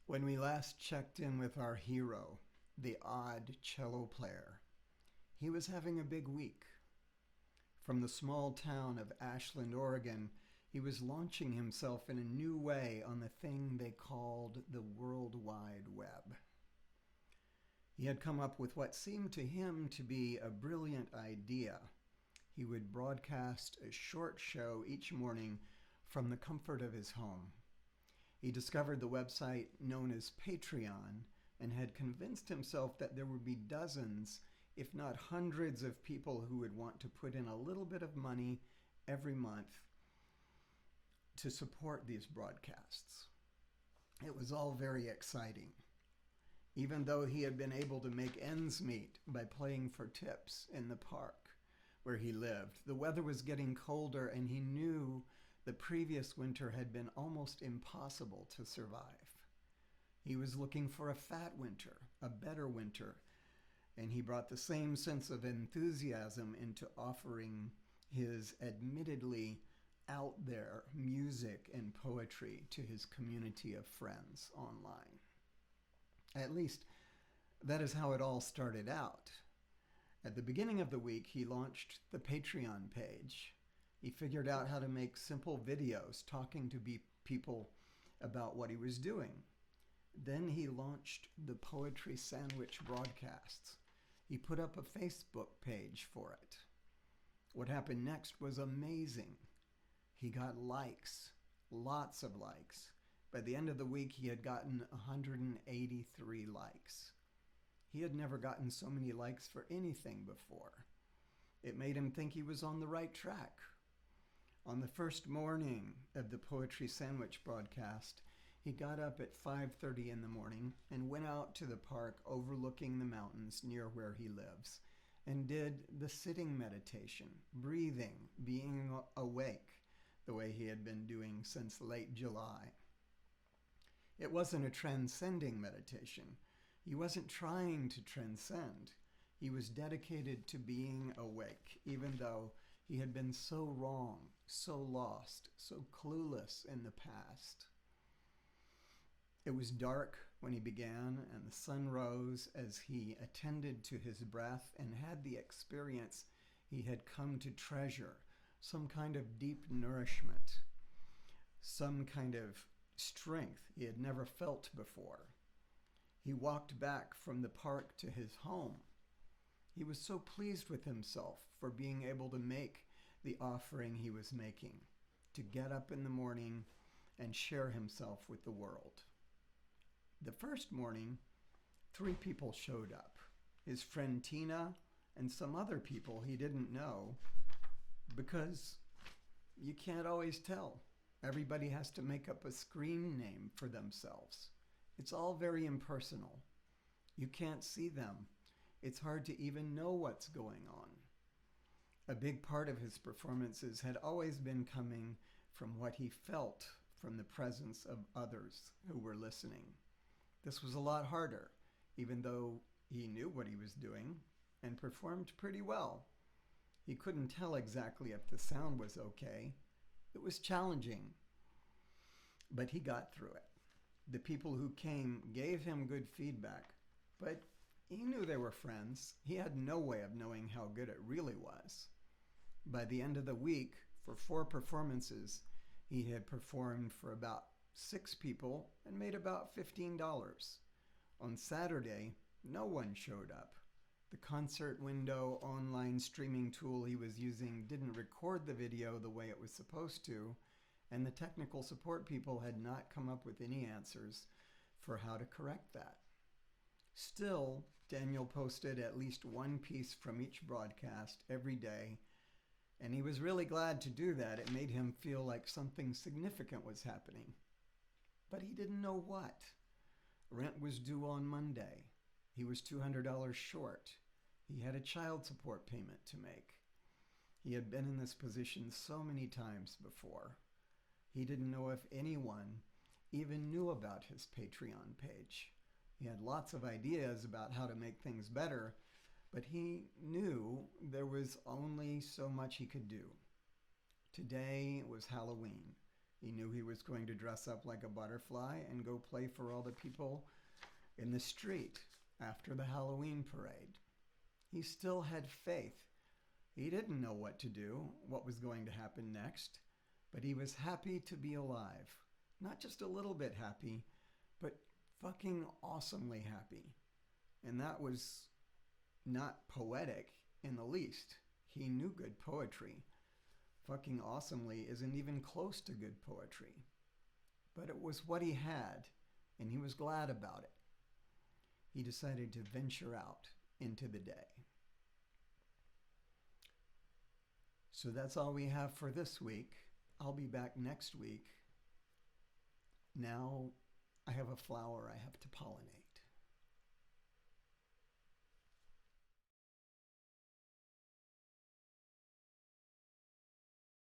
When we last checked in with our hero, the Odd Cello Player, he was having a big week. From the small town of Ashland, Oregon, he was launching himself in a new way on the thing they called the World Wide Web. He had come up with what seemed to him to be a brilliant idea. He would broadcast a short show each morning from the comfort of his home. He discovered the website known as Patreon and had convinced himself that there would be dozens, if not hundreds, of people who would want to put in a little bit of money every month to support these broadcasts. It was all very exciting. Even though he had been able to make ends meet by playing for tips in the park where he lived, the weather was getting colder and he knew the previous winter had been almost impossible to survive. He was looking for a fat winter, a better winter, and he brought the same sense of enthusiasm into offering his admittedly out there music and poetry to his community of friends online. At least, that is how it all started out. At the beginning of the week, he launched the Patreon page. He figured out how to make simple videos talking to people about what he was doing. Then he launched the Poetry Sandwich broadcasts. He put up a Facebook page for it. What happened next was amazing. He got likes, lots of likes. By the end of the week, he had gotten 183 likes. He had never gotten so many likes for anything before. It made him think he was on the right track. On the first morning of the Poetry Sandwich broadcast, he got up at 5:30 in the morning and went out to the park overlooking the mountains near where he lives and did the sitting meditation, breathing, being awake, the way he had been doing since late July. It wasn't a transcending meditation. He wasn't trying to transcend. He was dedicated to being awake, even though he had been so wrong, so lost, so clueless in the past. It was dark when he began, and the sun rose as he attended to his breath and had the experience he had come to treasure, some kind of deep nourishment, some kind of strength he had never felt before. He walked back from the park to his home. He was so pleased with himself for being able to make the offering he was making, to get up in the morning and share himself with the world. The first morning, 3 people showed up. His friend Tina and some other people he didn't know, because you can't always tell. Everybody has to make up a screen name for themselves. It's all very impersonal. You can't see them. It's hard to even know what's going on. A big part of his performances had always been coming from what he felt from the presence of others who were listening. This was a lot harder, even though he knew what he was doing and performed pretty well. He couldn't tell exactly if the sound was okay. It was challenging, but he got through it. The people who came gave him good feedback, but he knew they were friends. He had no way of knowing how good it really was. By the end of the week, for 4 performances, he had performed for about 6 people and made about $15. On Saturday, no one showed up. The concert window online streaming tool he was using didn't record the video the way it was supposed to, and the technical support people had not come up with any answers for how to correct that. Still, Daniel posted at least 1 piece from each broadcast every day, and he was really glad to do that. It made him feel like something significant was happening. But he didn't know what. Rent was due on Monday. He was $200 short. He had a child support payment to make. He had been in this position so many times before. He didn't know if anyone even knew about his Patreon page. He had lots of ideas about how to make things better, but he knew there was only so much he could do. Today was Halloween, He knew he was going to dress up like a butterfly and go play for all the people in the street after the Halloween parade. He still had faith. He didn't know what to do, what was going to happen next, but he was happy to be alive. Not just a little bit happy, but fucking awesomely happy. And that was not poetic in the least. He knew good poetry. Fucking awesomely isn't even close to good poetry. But it was what he had, and he was glad about it. He decided to venture out into the day. So that's all we have for this week. I'll be back next week. Now I have a flower I have to pollinate.